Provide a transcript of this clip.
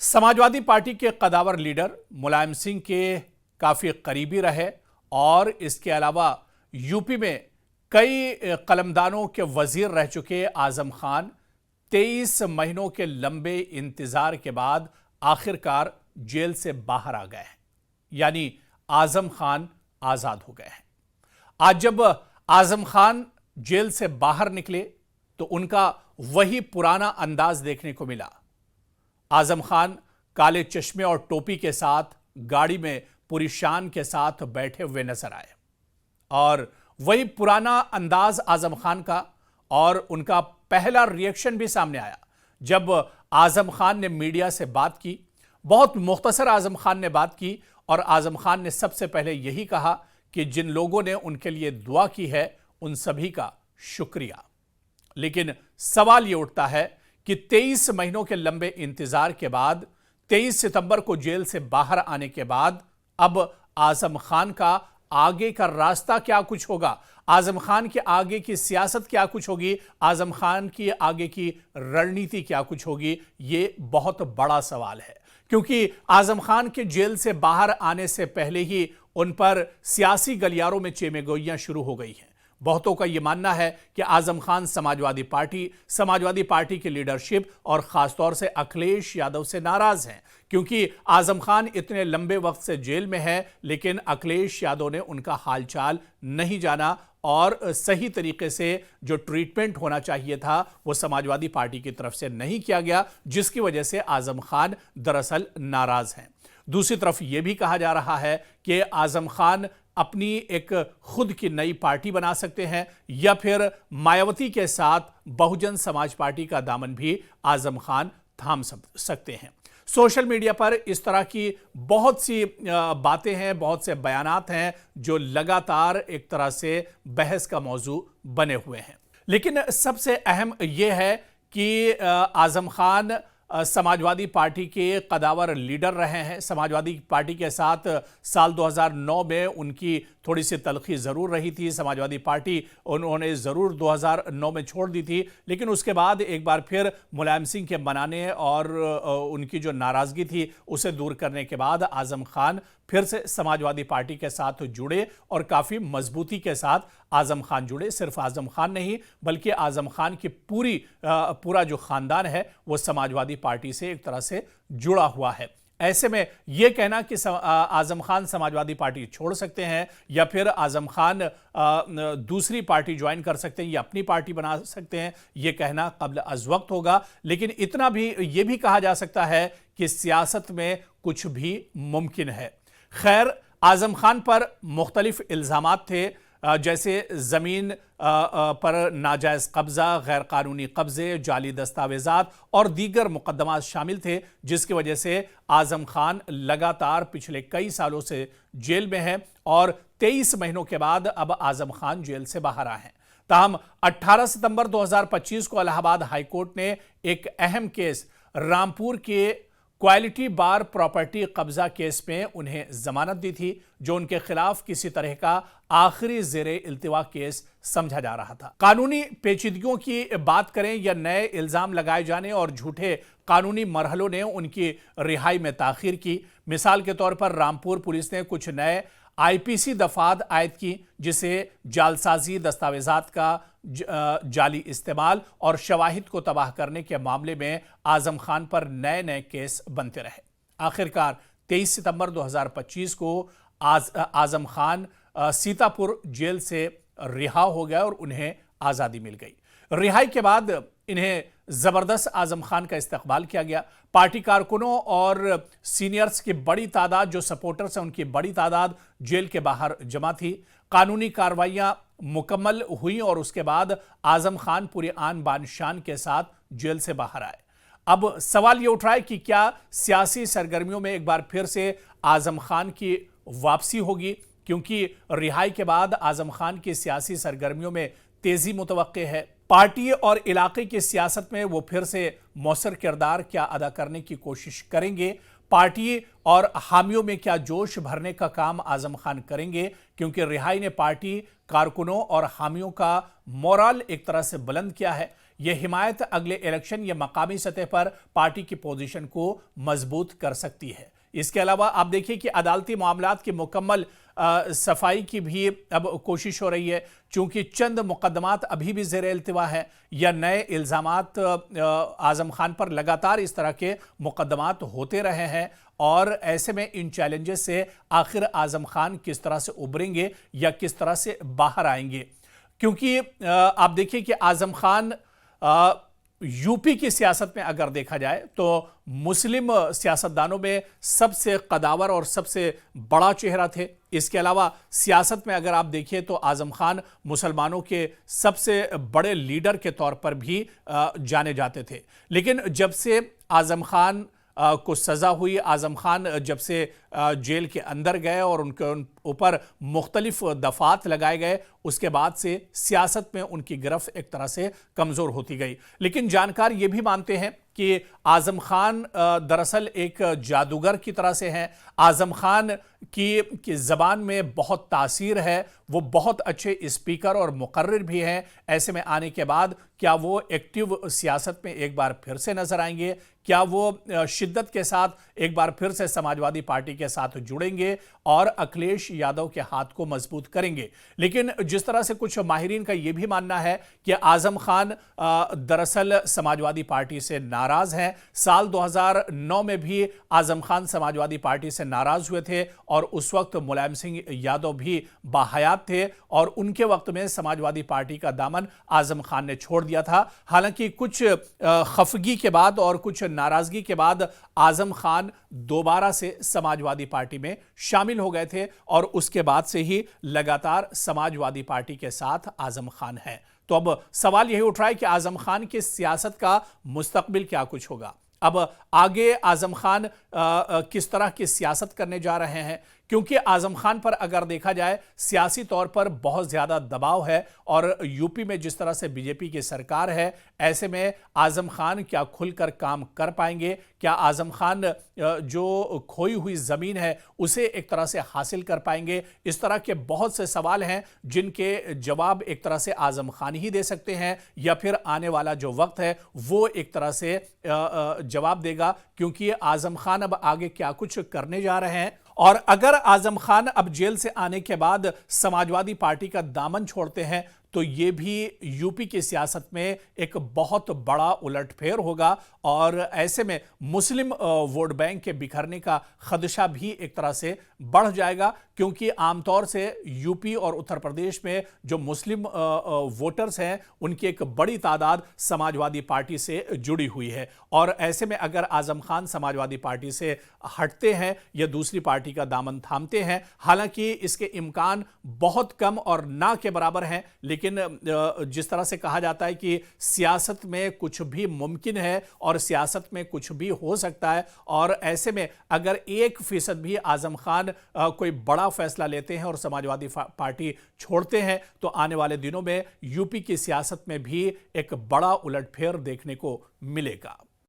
Samajwadi party के कदावर leader Mulayam Singh के काफी करीबी रहे और इसके अलावा यूपी में कई कलमदानों के वजीर रह चुके आजम खान 23 महीनों के लंबे इंतजार के बाद आखिरकार जेल से बाहर आ गए हैं। यानी आजम खान आजाद हो गए हैं। आज जब आजम खान जेल से बाहर निकले तो उनका वही पुराना अंदाज देखने को मिला। आजम खान काले चश्मे और टोपी के साथ गाड़ी में पूरी शान के साथ बैठे हुए नजर आए और वही पुराना अंदाज आजम खान का, और उनका पहला रिएक्शन भी सामने आया जब आजम खान ने मीडिया से बात की। बहुत मुख्तसर आजम खान ने बात की और आजम खान ने सबसे पहले यही कहा कि जिन लोगों ने उनके लिए दुआ की है उन सभी का शुक्रिया। लेकिन सवाल यह उठता है कि 23 महीनों के लंबे इंतजार के बाद 23 सितंबर को जेल से बाहर आने के बाद अब आजम खान का आगे का रास्ता क्या कुछ होगा, आजम खान के आगे की सियासत क्या कुछ होगी, आजम खान की आगे की रणनीति क्या कुछ होगी, ये बहुत बड़ा सवाल है। क्योंकि आजम खान के जेल से बाहर आने से पहले ही उन पर सियासी गलियारों में चेमेगोइयां शुरू हो गई हैं। बहुतों का यह मानना है कि आजम खान समाजवादी पार्टी की लीडरशिप और खासतौर से अखिलेश यादव से नाराज हैं, क्योंकि आजम खान इतने लंबे वक्त से जेल में है लेकिन अखिलेश यादव ने उनका हालचाल नहीं जाना और सही तरीके से जो ट्रीटमेंट होना चाहिए था वो समाजवादी पार्टी की तरफ से नहीं किया गया, जिसकी वजह से आजम खान दरअसल नाराज हैं। दूसरी तरफ यह भी कहा जा रहा है कि आजम खान अपनी एक खुद की नई पार्टी बना सकते हैं या फिर मायावती के साथ बहुजन समाज पार्टी का दामन भी आजम खान थाम सकते हैं। सोशल मीडिया पर इस तरह की बहुत सी बातें हैं, बहुत से बयानात हैं जो लगातार एक तरह से बहस का मौजू बने हुए हैं। लेकिन सबसे अहम यह है कि आजम खान समाजवादी पार्टी के कदावर लीडर रहे हैं। समाजवादी पार्टी के साथ साल 2009 में उनकी थोड़ी सी तलखी ज़रूर रही थी। समाजवादी पार्टी उन्होंने ज़रूर 2009 में छोड़ दी थी, लेकिन उसके बाद एक बार फिर मुलायम सिंह के मनाने और उनकी जो नाराज़गी थी उसे दूर करने के बाद आजम खान फिर से समाजवादी पार्टी के साथ जुड़े और काफ़ी मजबूती के साथ आजम खान जुड़े। सिर्फ आजम खान नहीं बल्कि आजम खान की पूरा जो ख़ानदान है वो समाजवादी पार्टी से एक तरह से जुड़ा हुआ है। ऐसे में यह कहना कि आजम खान समाजवादी पार्टी छोड़ सकते हैं या फिर आजम खान दूसरी पार्टी ज्वाइन कर सकते हैं या अपनी पार्टी बना सकते हैं, यह कहना कब्ल अज़ वक्त होगा। लेकिन इतना भी यह भी कहा जा सकता है कि सियासत में कुछ भी मुमकिन है। खैर, आजम खान पर मुख्तलिफ इल्ज़ामात थे, जैसे ज़मीन पर नाजायज़ कब्ज़ा, गैर कानूनी कब्ज़े, जाली दस्तावेज़ात और दीगर मुकदमात शामिल थे, जिसकी वजह से आजम खान लगातार पिछले कई सालों से जेल में हैं और 23 महीनों के बाद अब आजम खान जेल से बाहर आए हैं। ताहम 18 सितंबर 2025 को इलाहाबाद हाईकोर्ट ने एक अहम केस रामपुर के क्वालिटी बार प्रॉपर्टी कब्जा केस में उन्हें जमानत दी थी, जो उनके खिलाफ किसी तरह का आखिरी ज़ेरे इल्तिवा केस समझा जा रहा था। कानूनी पेचीदगियों की बात करें या नए इल्ज़ाम लगाए जाने और झूठे कानूनी मरहलों ने उनकी रिहाई में ताख़ीर की। मिसाल के तौर पर रामपुर पुलिस ने कुछ नए आईपीसी दफात आयद की, जिसे जालसाजी, दस्तावेजात का जाली इस्तेमाल और शवाहिद को तबाह करने के मामले में आजम खान पर नए नए केस बनते रहे। आखिरकार 23 सितंबर 2025 को आजम खान सीतापुर जेल से रिहा हो गया और उन्हें आज़ादी मिल गई। रिहाई के बाद इन्हें ज़बरदस्त आजम खान का इस्तकबाल किया गया। पार्टी कारकुनों और सीनियर्स की बड़ी तादाद, जो सपोर्टर्स हैं उनकी बड़ी तादाद जेल के बाहर जमा थी। कानूनी कार्रवाइयाँ मुकम्मल हुई और उसके बाद आजम खान पूरी आन बान शान के साथ जेल से बाहर आए। अब सवाल ये उठ रहा है कि क्या सियासी सरगर्मियों में एक बार फिर से आजम खान की वापसी होगी, क्योंकि रिहाई के बाद आजम खान की सियासी सरगर्मियों में तेजी मुतवक्के है। पार्टी और इलाके की सियासत में वो फिर से मौसर किरदार क्या अदा करने की कोशिश करेंगे, पार्टी और हामियों में क्या जोश भरने का काम आजम खान करेंगे, क्योंकि रिहाई ने पार्टी कारकुनों और हामियों का मोरल एक तरह से बुलंद किया है। यह हिमायत अगले इलेक्शन या मकामी सतह पर पार्टी की पोजीशन को मजबूत कर सकती है। इसके अलावा आप देखिए कि अदालती मामलात की मुकम्मल सफाई की भी अब कोशिश हो रही है, चूंकि चंद मुकदमात अभी भी ज़ेर इल्तिवा है या नए इल्ज़ामात आज़म खान पर लगातार इस तरह के मुकदमात होते रहे हैं, और ऐसे में इन चैलेंजेस से आखिर आज़म खान किस तरह से उभरेंगे या किस तरह से बाहर आएंगे। क्योंकि आप देखिए कि आज़म खान यूपी की सियासत में अगर देखा जाए तो मुस्लिम सियासतदानों में सबसे कदावर और सबसे बड़ा चेहरा थे। इसके अलावा सियासत में अगर आप देखिए तो आज़म खान मुसलमानों के सबसे बड़े लीडर के तौर पर भी जाने जाते थे। लेकिन जब से आज़म खान को सज़ा हुई, आज़म खान जब से जेल के अंदर गए और उनके ऊपर मुख्तलिफ दफ़ात लगाए गए, उसके बाद से सियासत में उनकी गिरफ्त एक तरह से कमज़ोर होती गई। लेकिन जानकार ये भी मानते हैं कि आज़म खान दरअसल एक जादूगर की तरह से हैं। आज़म खान की ज़बान में बहुत तासीर है, वो बहुत अच्छे स्पीकर और मुकर्रिर भी हैं। ऐसे में आने के बाद क्या वो एक्टिव सियासत में एक बार फिर से नजर आएंगे? क्या वो शिद्दत के साथ एक बार फिर से समाजवादी पार्टी के साथ जुड़ेंगे और अखिलेश यादव के हाथ को मजबूत करेंगे? लेकिन जिस तरह से कुछ माहिरीन का यह भी मानना है कि आज़म खान दरअसल समाजवादी पार्टी से नाराज हैं। साल 2009 में भी आज़म खान समाजवादी पार्टी से नाराज हुए थे और उस वक्त मुलायम सिंह यादव भी बाहयात थे और उनके वक्त में समाजवादी पार्टी का दामन आज़म खान ने छोड़ दिया था। हालांकि कुछ खफगी के बाद और कुछ नाराजगी के बाद आज़म खान दोबारा से समाजवादी पार्टी में शामिल हो गए थे और उसके बाद से ही लगातार समाजवादी पार्टी के साथ आज़म खान है। तो अब सवाल यही उठ रहा है कि आज़म खान की सियासत का मुस्तकबिल क्या कुछ होगा। अब आगे आज़म खान किस तरह की सियासत करने जा रहे हैं, क्योंकि आज़म खान पर अगर देखा जाए सियासी तौर पर बहुत ज़्यादा दबाव है और यूपी में जिस तरह से बीजेपी की सरकार है, ऐसे में आज़म खान क्या खुलकर काम कर पाएंगे? क्या आज़म खान जो खोई हुई ज़मीन है उसे एक तरह से हासिल कर पाएंगे? इस तरह के बहुत से सवाल हैं जिनके जवाब एक तरह से आज़म खान ही दे सकते हैं, या फिर आने वाला जो वक्त है वो एक तरह से जवाब देगा, क्योंकि आज़म खान अब आगे क्या कुछ करने जा रहे हैं। और अगर आज़म खान अब जेल से आने के बाद समाजवादी पार्टी का दामन छोड़ते हैं तो ये भी यूपी की सियासत में एक बहुत बड़ा उलटफेर होगा और ऐसे में मुस्लिम वोट बैंक के बिखरने का खदशा भी एक तरह से बढ़ जाएगा, क्योंकि आमतौर से यूपी और उत्तर प्रदेश में जो मुस्लिम वोटर्स हैं उनकी एक बड़ी तादाद समाजवादी पार्टी से जुड़ी हुई है। और ऐसे में अगर आज़म खान समाजवादी पार्टी से हटते हैं या दूसरी पार्टी का दामन थामते हैं, हालांकि इसके इम्कान बहुत कम और ना के बराबर हैं, लेकिन जिस तरह से कहा जाता है कि सियासत में कुछ भी मुमकिन है और सियासत में कुछ भी हो सकता है, और ऐसे में अगर 1% भी आज़म खान कोई बड़ा फैसला लेते हैं और समाजवादी पार्टी छोड़ते हैं तो आने वाले दिनों में यूपी की सियासत में भी एक बड़ा उलटफेर देखने को मिलेगा।